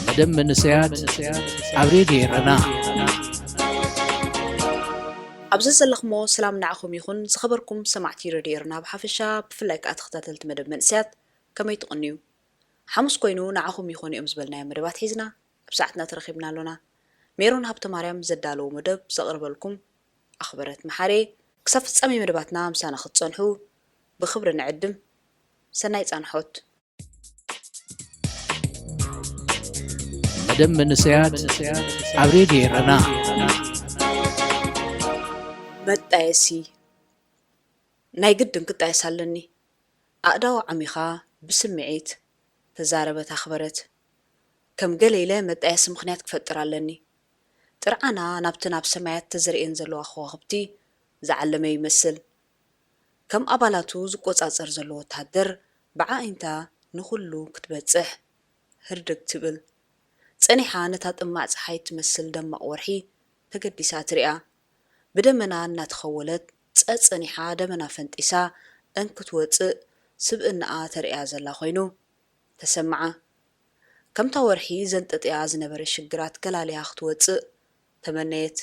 مدام منسيات عبريد يرنا أبزز اللخمو سلام نعخم يخون سخبركم سمعتي رديرنا بحفشة بفلاك أتختاتلت مدب منسيات كما يتقنيو حمس كوينو نعخم يخون يمزبلنا مدبات حيزنا بساعتنا ترخيبنا لنا ميرون هبت مريم زدالو مدب سأقرب لكم أخبرت محاري كسف تسامي مدباتنا مسانا ختصنحو بخبر نعدم سنايت أنحوت مدام منسيات عبريد يرنا متأسي ناي قدن كتأس هلني أقداو عميخا بسمعيت تزاربت أخبرت كم قليلة متأس مخنيات كفتر علني ترعنا نابتنا بسمعيت تزرئين زلو أخو أخبتي زعلمي يمثل كم أبالاتو زقوز أزر زلو تهدر بعا إنتا نخلو كتبتصح هردك تبل صنيحة نتات أمع صحي تمثل دم أورحي تقديسات رئة بدمنا نتخولت صنيحة دمنا فنتيسا أنكت وطئ سبقنا ترئة زلا خوينو تسمع كم تورحي زنت إعاز نبر الشجرات كلالي أختوطئ تمنيت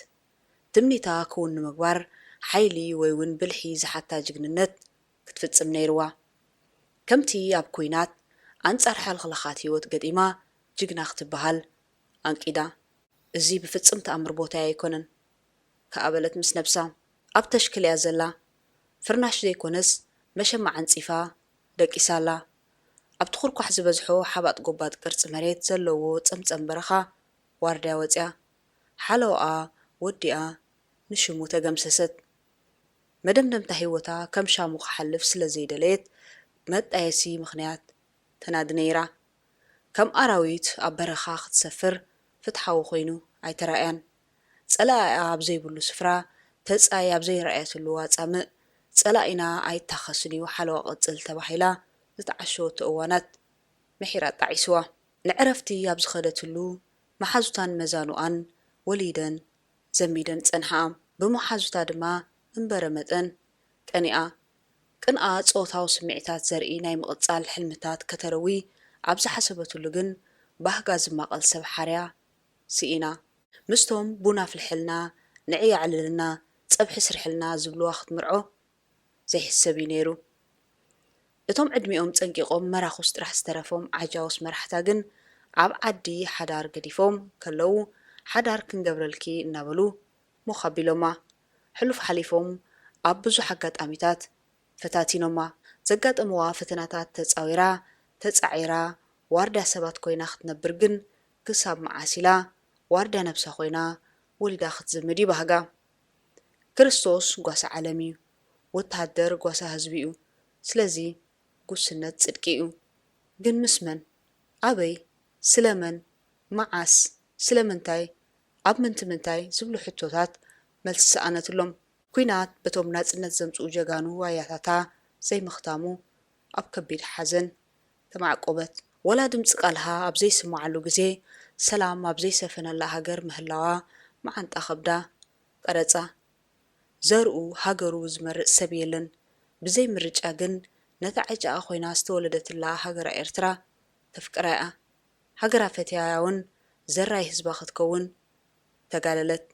تمنيتا كون مقبر حيلي ويون بالحيز حتى جننت كتفتسم نيروا كمتي أب كوينات أنصار حال خلقاتي وتقديما جقنا اختبهال أنكيدا الزي بفتسم تأمر بوتاي يكونن كقابلت مس نفسها أب تشكل يا زلا فرناش دي كونس مشى مع انصفا دقي سالا أب تخور كوح زبزحو حبات قبات قرص مريت زلو تسمتم برخا وارديا وطيا حلوة وديا نشمو تقمسست مدمدم تهيوتا كم شامو حلف سلزي دليت متأيسي مخنيات تناد نيرا كم أراويت أبرخا تسفر فتحاو خوينو أي ترأيان صلاة أبزي بلو سفرا تسأي أبزي رأيت اللوات أمئ صلاة أي تخصني وحلوة قتل تبحيلا زتعشو تقوانات محيرات تعيسوا نعرفتي أبز خدت اللو محازوتان مزانوان وليدن زميدن تنحام بمحازوتا دما انبرمتن كنئا كنئا صوتاو سمعتات زرئي ناي مقصال حلمتات كتروي أبز حسبتلو جن بهجا زماقل سب حريا سئنا مستهم بونا في الحلنا نعي عللنا صبح سرحلنا زبلو واخد مرعو زي حسابي نيرو اتم عدميهم تنقيقهم مراخو سترح سترفهم عجاوس مرحتاقن عب عدي حدار قديفهم كلو حدار كنقبرلكي نابلو مخابلو ما حلوف حليفهم عبزو حقات أميتات فتاتينو ما زقات أموا فتناتات تتصاويرا تتصعيرا واردا سبات كوينا ختنبرقن كساب معاسلا واردا نفسا خوينا ولدا خت زمدي بهجا كريستوس قوس عالمي وتهدر قوس هزبيو سلازي قوسنت صدقيو جن مسمن أبي سلمن معاس سلمنتاي أب منتاي زبلو حتوتات ملس سأنت لهم كوينات بتوم نازنت زمصو جاغانو وياتاتا زي مختامو أب كبير حزن تمعقوبت ولا دمص قالها أبزي سمعلو جزي سلام أبزي سفن الله هاجر مهلاوا مع أنت أخبدا قرصا زرؤو هاجرو زمرق سبيلن بزي مرجاجن نتعجا خوينا استولدت الله هاجر إرترا تفكراء هاجر فتياون زراي حزبا ختكون تقاللت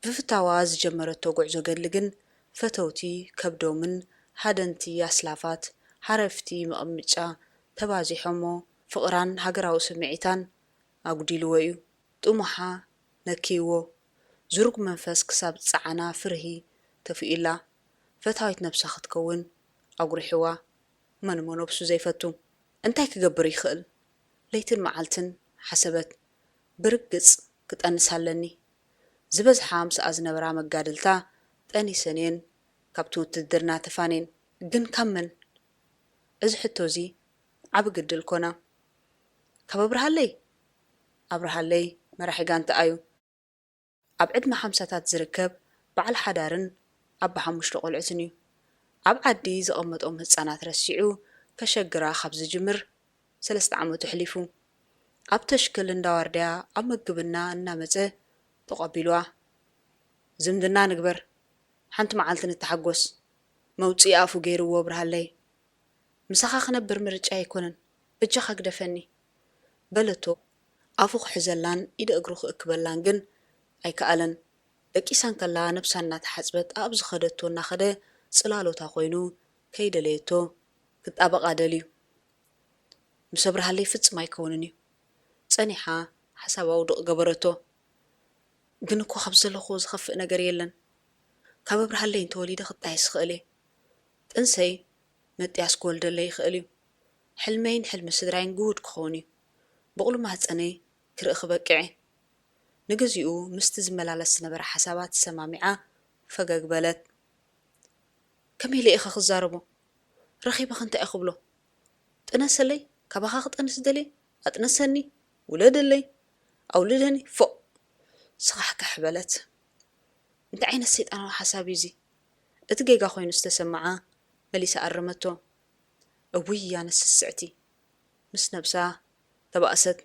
بفتاوا زجمرتو غعزو قلقن فتوتي كبدومن هادنتي ياسلافات حرفتي مقمجا تبازي حمو فقران هاجراو سمعيتان أقديلو ويو طموحا نكيو زرق منفس كساب صعنا فرهي تفئلا فتايت نفسها ختكون أقرحوا من منوبسو زي فتو انتاي كقبر يخل ليتن معالتن حسبت برقص كتأنسهلني زبز حامس أزنبرا مقادلتا تاني سنين كابتو تدرنا تفانين جن كمن إز حتوزي عبقد الكونا كببرهالي أبرهالي مرحيقان تأيو أبعد ما حمساتات زركب بعل حدارن أبا حموش لقلعتنيو أب عدي زقمت هتصانات رسيعو كشجرا خبز جمر 3 عمو تحليفو أب تشكل اندوارديا أب مقبنا النامزة تقابلوا زمدنا نقبر حنت معالتن التحقوس موتي أفو غيرو وبرهالي مساخا خنبر مرج أيكونن بجاخا قدفني بلتو ኣፉ ክሕዘላን ኢደ እግሩ ክእክበላን ግን ኣይከኣለን። ደቂሳን ከላ ነብሳ እናተሓፅበት ኣብ ዝኸደቶ እናኸደ ጽላሎታ ኮይኑ ከይደለየቶ ክጣበቓ ደልዩ ምስ ኣብርሃለይ ፍጽም ኣይከውንን እዩ። ጸኒሓ ሓሳባ ውድቕ ገበረቶ። ግን እኮ ካብ ዘለኹ ዝኸፍእ ነገር የለን። ካብ ኣብርሃለይ እንተወሊደ ክጣየስ ክእል እየ። ጥንሰይ መጥያስ ክወልደለይ ይኽእል እዩ። ሕልመይን ሕልሚ ስድራይን ግሁድ ክኸውን እዩ። በቕሉ ማህፀነይ ክርኢ ክበቅዐ ንግዚኡ ምስቲ ዝመላለስ ዝነበረ ሓሳባት ሰማሚዓ ፈገግ በለት። ከመይ ኢለ ኢኸ ክዛረቦ? ረኺበ እንታይ እኽብሎ? ጥነሰለይ ካባኻ ክጠንስ ደልየ ኣጥነሰኒ ውለደለይ ኣውልደኒ ፎ ስኻሕካሕ በለት። እንታይ ዓይነት ሰይጣናዊ ሓሳብ እዩ እዚ? እቲ ጌጋ ኮይኑ ዝተሰማዓ መሊሳ ኣረመቶ። እውይ ያነስስዕቲ ምስ ነብሳ ተባእሰት።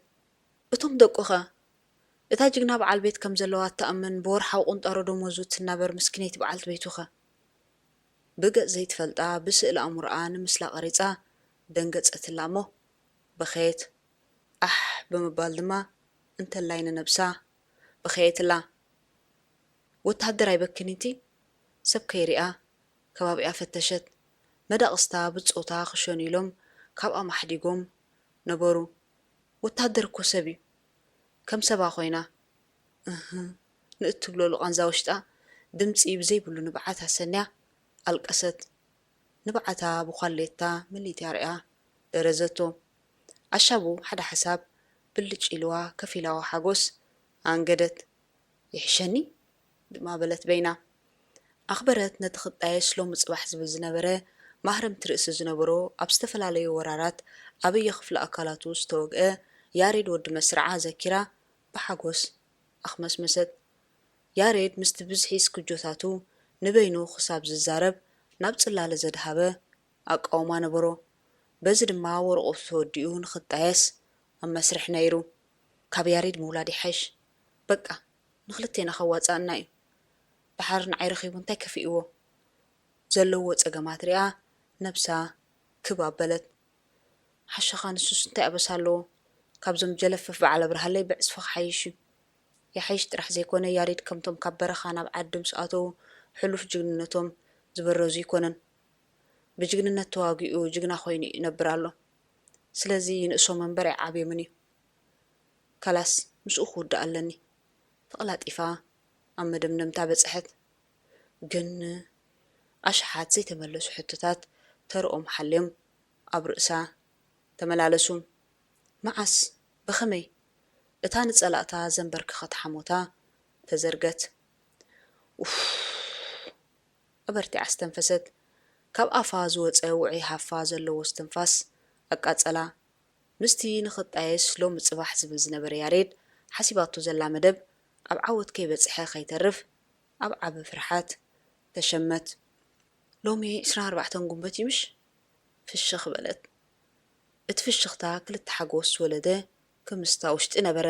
እቶም ደቁኸ እታ ጅግና በዓል ቤት ከም ዘለዋ እተኣምን ብወርሓዊ ቁንጣሮ ደመወዙ እትናበር ምስኪነይቲ በዓልቲ ቤቱ ኸ ብገጽ ዘይትፈልጣ ብስእሊ ኣእምሮኣ ንምስላ ቐሪጻ ደንገጸትላ እሞ በኸየት ኣሕ ብምባል ድማ እንተላይ ንነብሳ በኸየትላ። ወታደር ኣይበክኒንቲ ሰብ ከይሪኣ ከባቢኣ ፈተሸት። መዳቕስታ ብጾታ ክሸኑ ኢሎም ካብኣ ማሕዲጎም ነበሩ። ወታደር እኮ ሰብ እዩ ከም ሰባ ኾይና ንእትብሎ ልቓንዛ ውሽጣ ድምፂ ብዘይብሉ ንብዓታ ሰንያ ኣልቀሰት። ንብዓታ ብኳሌታ ምሊት ያርያ ደረዘቶ። ኣሻቡ ሓደ ሓሳብ ብልጭ ኢልዋ ከፊላዋ ሓጎስ ኣንገደት። ይሕሸኒ ድማ በለት በይና ኣኽበረት ነቲ ኽጣየስ ሎሚ ጽባሕ ዝብል ዝነበረ ማህረምቲ ርእሲ ዝነበሮ ኣብ ዝተፈላለዩ ወራራት ኣብየ ክፍሊ ኣካላቱ ዝተወግአ ያሬድ ወዲ መስርዓ ዘኪራ ብሓጎስ ኣኽመስመሰት። ያሬድ ምስቲ ብዝሒ ስክጆታቱ ንበይኑ ክሳብ ዝዛረብ ናብ ጽላለ ዘድሃበ ኣቃውማ ነበሮ። በዚ ድማ ወረቐቱ ተወዲኡ ንኽጣየስ ኣብ መስርሕ ነይሩ። ካብ ያሬድ ምውላድ ይሓይሽ በቃ ንኽልቴና ኸዋፃእና እዩ። ድሓር ንዓይ ረኺቡ እንታይ ከፊእዎ? ዘለዎ ጸገማት ሪኣ ነብሳ ክብ ኣበለት። ሓሻኻ ንሱስ እንታይ ኣበሳ ኣለዎ? ካብዞም ጀለፈፍ በዓል ኣብርሃለይ ብዕጽፊ ክሓይሽ እዩ። የሓይሽ ጥራሕ ዘይኮነ ያሬድ ከምቶም ካብ በረኻ ናብ ዓዲ ምስ ኣተው ሕሉፍ ጅግንነቶም ዝበረዙ ይኮነን። ብጅግንነት ተዋጊኡ ጅግና ኮይኑ ይነብር ኣሎ። ስለዚ ንእሶ መንበር ኣይዓብዮምን እዩ። ካላስ ምስኡ ክውዳእ ኣለኒ። ተቐላጢፋ ኣብ መደምደምታ በጽሐት። ግን ኣሽሓት ዘይተመለሱ ሕቶታት ተርኦም ሓልዮም ኣብ ርእሳ ተመላለሱ። መዓስ ብኸመይ እታ ንጸላእታ ዘንበርክኸት ሓሞታ ተዘርገት። ኣበርቲዓ ዝተንፈሰት። ካብ ኣፋ ዝወፀ ውዑይ ሃፋ ዘለዎ ስትንፋስ ኣቃጸላ። ምስቲ ንኽጣየስ ሎሚ ጽባሕ ዝብል ዝነበረ ያሬድ ሓሲባቶ ዘላ መደብ ኣብ ዓወት ከይበጽሐ ኸይተርፍ ኣብ ዓበ ፍርሓት ተሸመት። ሎሚ 24 ጉንበት ይምሽ ፍሽኽ በለት። እቲ ፍሽኽታ ክልተ ሓጎስ ወለደ ከምስታ ውሽጢ ነበረ።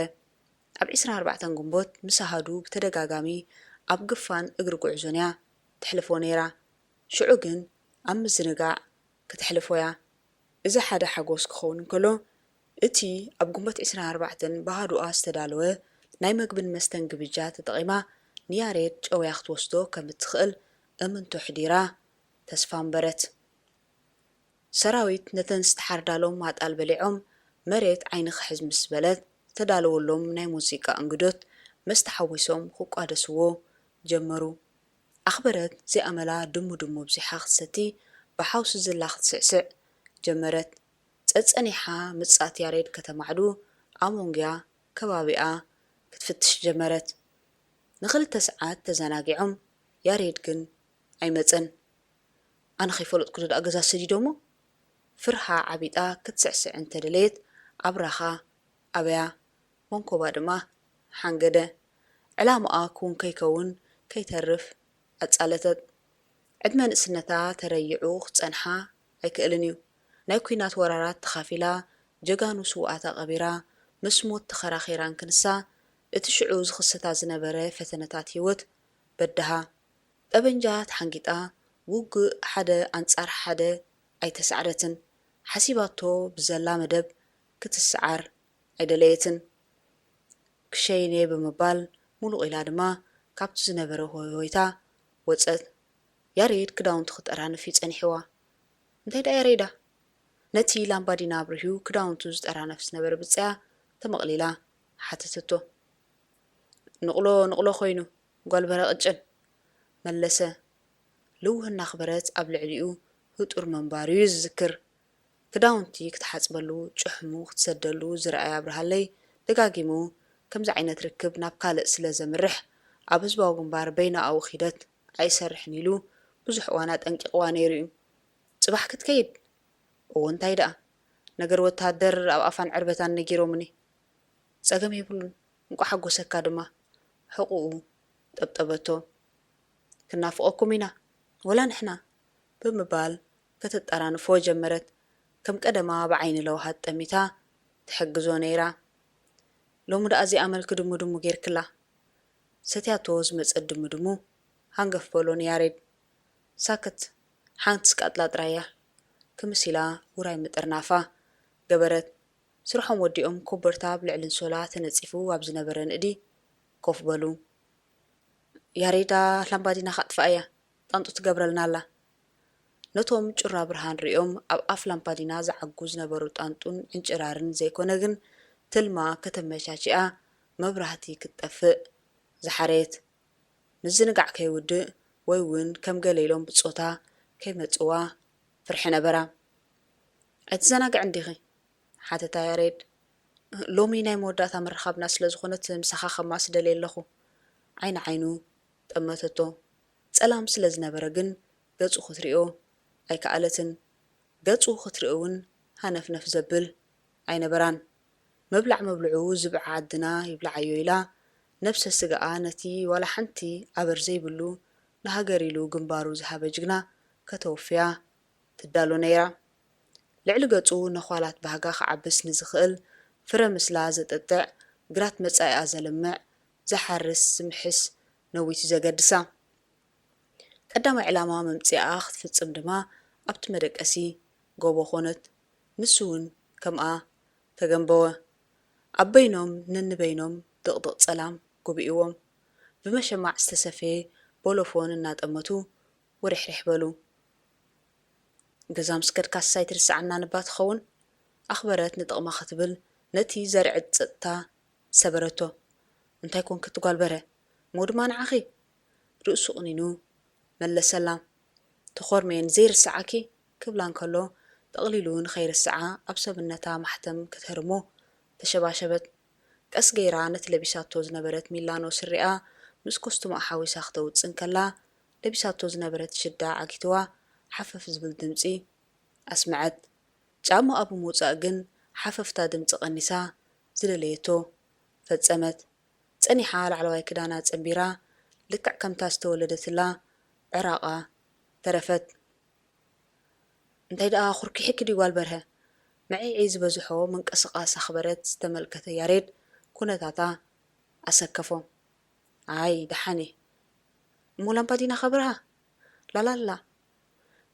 ኣብ 24 ጉንቦት ምሳሃዱ ብተደጋጋሚ ኣብ ግፋን እግሪ ጉዕዞንያ ትሕልፎ ነይራ። ሽዑ ግን ኣብ ምዝንጋዕ ክትሕልፎያ። እዚ ሓደ ሓጎስ ክኸውን እንከሎ እቲ ኣብ ጉንበት 24 ባህዱኣ ዝተዳለወ ናይ መግብን መስተን ግብጃ ተጠቒማ ንያሬድ ጨውያ ክትወስዶ ከም እትኽእል እምንቶ ሕዲራ ተስፋ እምበረት። ሰራዊት ነተን ዝተሓርዳሎም ማጣል በሊዖም መሬት ዓይኒ ክሕዝ ምስ በለት ዝተዳለወሎም ናይ ሙዚቃ እንግዶት መስተሓዊሶም ክቋደስዎ ጀመሩ። ኣኽበረት ዘይኣመላ ድሙ ድሙ ብዚሓ ክትሰቲ ብሓውሲ ዝላ ክትስዕስዕ ጀመረት። ጸጸኒሓ ምጻት ያሬድ ከተማዕዱ ኣሞንግያ ከባቢኣ ክትፍትሽ ጀመረት። ንኽልተ ሰዓት ተዘናጊዖም ያሬድ ግን ኣይመፀን። ኣነ ኸይፈለጥኩ ደኣ ገዛ ሰዲዶሞ ፍርሃ ዓቢጣ ክትስዕስዕ እንተደለየት ኣብራኻ ኣበያ መንኮባ ድማ ሓንገደ። ዕላማኣ ክውን ከይከውን ከይተርፍ ኣጻለተት። ዕድመ ንእስነታ ተረይዑ ክጸንሓ ኣይክእልን እዩ። ናይ ኩናት ወራራት ተኻፊላ ጀጋኑ ስውኣታ ቐቢራ ምስ ሞት ተኸራኺራን ክንሳ እቲ ሽዑ ዝኽሰታ ዝነበረ ፈተነታት ህይወት በድሃ ጠበንጃ ተሓንጊጣ ውግእ ሓደ ኣንጻር ሓደ ኣይተሰዓረትን። ሓሲባቶ ብዘላ መደብ ክትሰዓር ኣይደለየትን። ክሸይኔ ብምባል ሙሉቕ ኢላ ድማ ካብቲ ዝነበረ ሆይታ ወፀት። ያሬድ ክዳውንቲ ክጠራንፍ ይጸኒሕዋ። እንታይ ዳ ያሬዳ? ነቲ ላምባዲና ኣብርሂዩ ክዳውንቱ ዝጠራነፍ ዝነበረ ብፅያ ተመቕሊላ ሓተተቶ። ንቕሎ ኮይኑ ጓልበረ ቅጭን መለሰ። ልውህ እናኽበረት ኣብ ልዕሊኡ ህጡር መንባሩ እዩ ዝዝክር። ክዳውንቲ ክትሓፅበሉ ጭሕሙ ክትሰደሉ ዝረኣያ ኣብርሃለይ ደጋጊሙ ከምዚ ዓይነት ርክብ ናብ ካልእ ስለ ዘምርሕ ኣብ ህዝባዊ ግንባር በይናኣዊ ኺደት ኣይሰርሕን ኢሉ ብዙሕ እዋን ኣጠንቂቕዋ ነይሩ እዩ። ጽባሕ ክትከይድ እንታይ ደኣ ነገር ወታደር ኣብ ኣፋን ዕርበታን ነጊሮምኒ ጸገም የብሉን እንቋ ሓጎሰካ ድማ ሕቑኡ ጠብጠበቶ። ክናፍቐኩም ኢና ወላ ንሕና ብምባል ከተጠራንፎ ጀመረት። ከም ቀደማ ብዓይኒ ለውሃት ጠሚታ ትሕግዞ ነይራ። ሎሚ ደኣ እዚኣ መልክ ድሙድሙ ጌርክላ ሰትያቶ ዝመጸት ድሙድሙ ሃንገፍ በሎ ንያሬድ። ሳከት ሓንቲ ስቃጥላ ጥራያ ክምሲላ ውራይ ምጥርናፋ ገበረት። ስርሖም ወዲኦም ኮበርታ ብልዕልን ሶላ ተነጺፉ ኣብ ዝነበረ ንእዲ ኮፍ በሉ። ያሬዳ ላምባዲና ኻጥፋ እያ ጣንጡ ትገብረልና ኣላ። ነቶም ጭራ ብርሃን ሪኦም ኣብ ኣፍ ላምባዲና ዝዓጉ ዝነበሩ ጣንጡን ዕንጭራርን ዘይኮነ ግን ትልማ ከተመቻችኣ መብራህቲ ክትጠፍእ ዝሓሬት ምዝንጋዕ ከይውድእ ወይ እውን ከም ገለ ኢሎም ብጾታ ከይመጽዋ ፍርሒ ነበራ። ኣይትዘናግዕ እንዲኺ ሓተታ ያሬድ። ሎሚ ናይ መወዳእታ ምርኻብና ስለ ዝኾነት ምሳኻ ኸማስ ደልየ ኣለኹ። ዓይኒ ዓይኑ ጠመተቶ። ጸላም ስለ ዝነበረ ግን ገጹ ክትሪኦ ኣይከኣለትን። ገጹ ክትሪኦ እውን ሃነፍነፍ ዘብል ኣይነበራን። መብላዕ መብልዑ ዝብዓ ዓድና ይብልዓዮ ኢላ ነብሰ ስጋኣ ነቲ ዋላ ሓንቲ ኣበር ዘይብሉ ንሃገር ኢሉ ግንባሩ ዝሃበ ጅግና ከተወፍያ ትዳሎ ነይራ። ልዕሊ ገጹ ነዃላት ባህጋ ክዓብስ ንዝኽእል ፍረ ምስላ ዘጠጥዕ ግራት መጻኢኣ ዘለምዕ ዘሓርስ ዝምሕስ ነዊቱ ዘገድሳ። ቀዳማይ ዕላማ መምጽኣ ክትፍጽም ድማ ኣብቲ መደቀሲ ጎቦ ኾነት። ንሱ እውን ከምኣ ተገንበወ። ኣብ በይኖም ነንበይኖም ድቕድቕ ጸላም ጉቢእዎም ብመሸማዕ ዝተሰፈየ ቦሎፎን እናጠመቱ ወሪሕሪሕ በሉ። ገዛ ምስ ከድካ ሳይ ትርስዓና ንባ ትኸውን ኣኽበረት ንጥቕማ ክትብል ነቲ ዘርዕድ ፀጥታ ሰበረቶ። እንታይ ኮንክ ትጓልበረ ሞ ድማ ንዓኺ ርእሱ ቕኒኑ መለሰላ። ተኾርሜን ዘይርስዓኪ ክብላ እንከሎ ጠቕሊሉ ንኸይርስዓ ኣብ ሰብነታ ማሕተም ክትህርሞ ተሸባሸበት። ቀስ ገይራ ነቲ ለቢሳቶ ዝነበረት ሚላኖ ስሪኣ ምስ ኮስቱማ ሓዊሳ ክተውፅን ከላ ለቢሳቶ ዝነበረት ሽዳ ዓጊትዋ ሓፈፍ ዝብል ድምፂ ኣስመዐት። ጫማ ኣብ ምውፃእ ግን ሓፈፍታ ድምፂ ቐኒሳ ዝደለየቶ ፈጸመት። ጸኒሓ ላዕለዋይ ክዳና ጸንቢራ ልክዕ ከምታ ዝተወለደትላ ዕራቓ ተረፈት። እንታይ ደኣ ኹርኪ ሕክድ ይጓልበርሀ መዒዒ ዝበዝሖ ምንቅስቓስ ኣኽበረት ዝተመልከተ ያሬድ ኩነታታ ኣሰከፎ። ኣይ ደሓኒ እሞ ላምባዲና ኸብርሃ ላላላ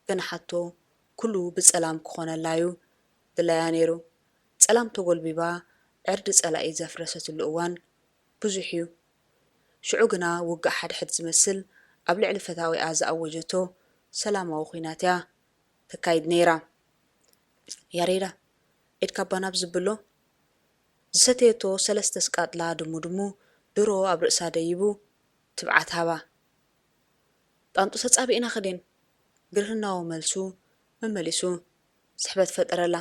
ገና ሓቶ ኩሉ ብጸላም ክኾነላዩ ድለያ ነይሩ። ጸላም ተጐልቢባ ዕርዲ ጸላኢ ዘፍረሰትሉ እዋን ብዙሕ እዩ። ሽዑ ግና ውጋእ ሓድሕድ ዝመስል ኣብ ልዕሊ ፈታዊኣ ዝኣወጀቶ ሰላማዊ ኹናት እያ ተካይድ ነይራ። ያሬዳ ኢድካ ባናብ ዝብሎ ዝሰተየቶ ሰለስተ ስቃጥላ ድሙድሙ ድሮ ኣብ ርእሳ ደይቡ ትብዓት ሃባ። ጣንጡ ተጻቢእና ኽዴን ግርህናዊ መልሱ መመሊሱ ስሕበት ፈጠረላ።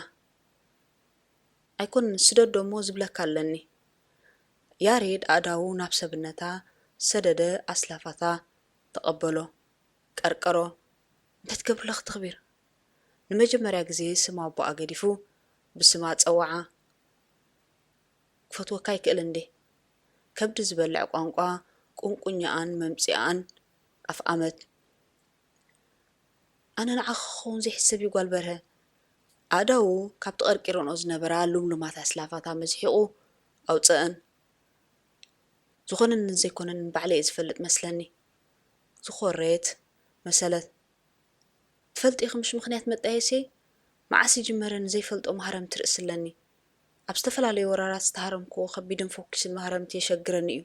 ኣይኮን ስደዶ እሞ ዝብለካ ኣለኒ። ያሬድ ኣእዳዉ ናብ ሰብነታ ሰደደ ኣስላፋታ ተቐበሎ ቀርቀሮ። እንታይ ትገብርለ ክትኽቢር ንመጀመርያ ግዜ ስማ ኣቦኣ ገዲፉ ብስማ ፀዋዓ። ክፈትወካ ይክእል እንዴ ከብዲ ዝበልዕ ቋንቋ ቁንቁኛኣን መምፂኣን ኣፍ ኣመት። ኣነ ንዓኺ ክኸውን ዘይሕሰብ ይጓልበርሀ። ኣእዳዉ ካብቲ ቐርቂሮንኦ ዝነበራ ሉምሉማት ኣስላፋታ መዝሒቑ ኣውፅአን። ዝኾነን ዘይኮነን ባዕለ እየ ዝፈልጥ መስለኒ። ዝኾሬት መሰለት ትፈልጢ ኽምሽ ምኽንያት መጣየሰ መዓሲ ጅመረን ዘይፈልጦ ማህረም ትርእስለኒ ኣብ ዝተፈላለዩ ወራራት ዝተሃረምኩ ከቢድን ፎኪስን መሃረምቲ የሸግረኒ እዩ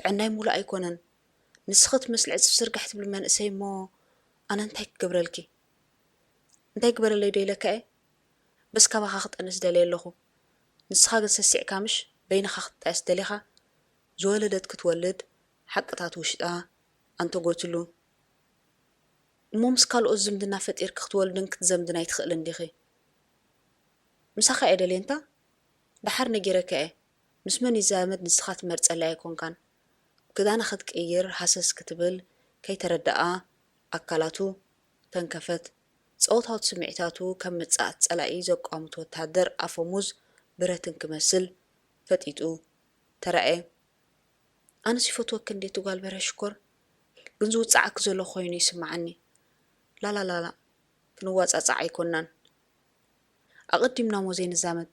ጥዕናይ ሙሉእ ኣይኮነን ንስኺ ትመስል ዕፅፍ ስርጋሕ ትብል መንእሰይ እሞ ኣነ እንታይ ክገብረልኪ እንታይ ክበረለይ ዶ ኢለካ እየ በስ ካባኻ ክጠንስ ደልየ ኣለኹ ንስኻ ግን ሰሲዕካ ምሽ በይንኻ ክትጣየስ ደሊኻ ዝወለደት ክትወልድ ሓቅታት ውሽጣ ኣንተጎትሉ እሞ ምስ ካልኦት ዝምድና ፈጢርክ ክትወልድን ክትዘምድን ኣይትኽእልን ዲኺ ምሳኻ እየ ደልየ እንታ ድሓር ነጊረከ እየ ምስ መን ይዛመድ ንስኻ ትመርፀላ ኣይኮንካን ክዳና ክትቅይር ሃሰስ ክትብል ከይተረዳኣ ኣካላቱ ተንከፈት ጸወታዊ ስምዒታቱ ከም ምጽኣት ጸላኢ ዘቋሙት ወታደር ኣፈሙዝ ብረትን ክመስል ፈጢጡ ተረአየ ኣነ ሲፈትወክ እንዴት ጓል በረሽኮር ግን ዝውፅዓክ ዘሎ ኮይኑ ይስማዓኒ ላላላላ ክንዋፃፃዕ ኣይኮናን ኣቐዲምና ሞ ዘይንዛመድ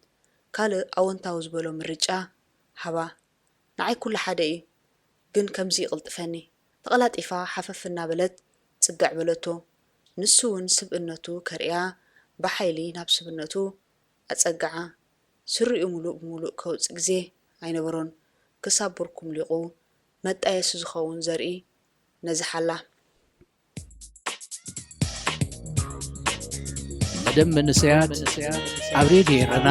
ካልእ ኣወንታዊ ዝበሎ ምርጫ ሃባ ንዓይ ኩሉ ሓደ እዩ ግን ከምዚ ይቕልጥፈኒ ተቐላጢፋ ሓፈፍ እናበለት ጽጋዕ በለቶ ንሱ እውን ስብእነቱ ከርያ ብሓይሊ ናብ ስብነቱ ኣጸጋዓ ስርኡ ሙሉእ ብሙሉእ ከውፅእ ግዜ ኣይነበሮን ክሳብ ብርኩም ሊቑ መጣየሲ ዝኸውን ዘርኢ ነዝሓላ መደብ መንእሰያት ኣብ ሬድዮ ይረና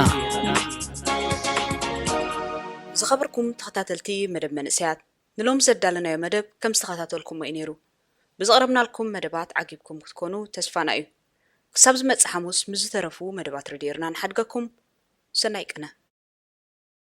ዝኸበርኩም ተኸታተልቲ መደብ መንእሰያት ንሎም ዘዳለናዮ መደብ ከም ዝተኸታተልኩም እዩ ነይሩ ብዘቕረብናልኩም መደባት ዓጊብኩም ክትኮኑ ተስፋና እዩ ክሳብ ዝመጽእ ሐሙስ ምስ ዝተረፉ መደባት ሬድዮ ይረና ንሓድገኩም ሰናይ ቅነ